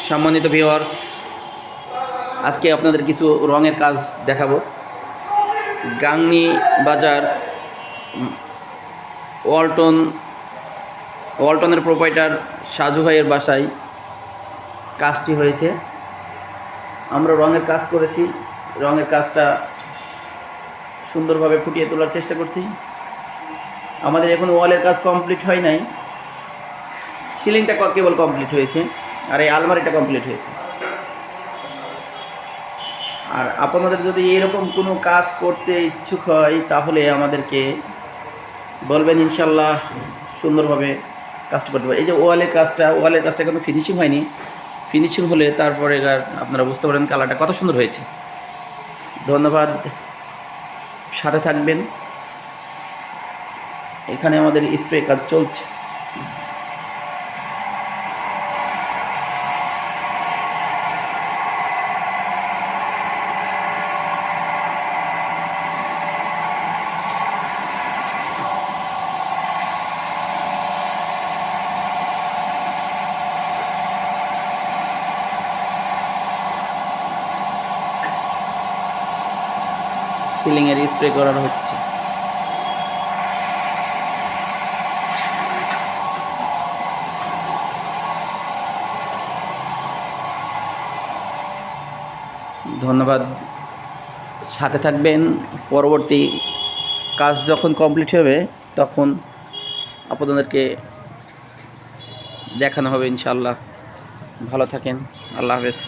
সম্মানিত ভিউয়ার্স, আজকে আপনাদের কিছু রঙের কাজ দেখাবো। গাংনী বাজার ওয়ালটনের প্রোপাইটার সাজু ভাইয়ের বাসায় কাজটি হয়েছে। আমরা রঙের কাজ করেছি, রঙের কাজটা সুন্দরভাবে ফুটিয়ে তোলার চেষ্টা করছি। আমাদের এখন ওয়ালের কাজ কমপ্লিট হয় নাই, সিলিংটা কেবল কমপ্লিট হয়েছে, আর এই আলমারিটা কমপ্লিট হয়েছে। আর আপনাদের যদি এরকম কোনো কাজ করতে ইচ্ছুক হয় তাহলে আমাদেরকে বলবেন, ইনশাল্লাহ সুন্দরভাবে কাজটা করতে পারবে। এই যে ওয়ালের কাজটা কিন্তু ফিনিশিং হয়নি, ফিনিশিং হলে তারপরে আপনারা বুঝতে পারেন কালারটা কত সুন্দর হয়েছে। ধন্যবাদ, সাথে থাকবেন। এখানে আমাদের স্প্রে কাজ চলছে। সিলিংয়ের স্প্রে করানো হচ্ছে। ধন্যবাদ, সাথে থাকবেন। পরবর্তী কাজ যখন কমপ্লিট হবে তখন আপনাদেরকে দেখানো হবে ইনশাআল্লাহ। ভালো থাকেন, আল্লাহ হাফেজ।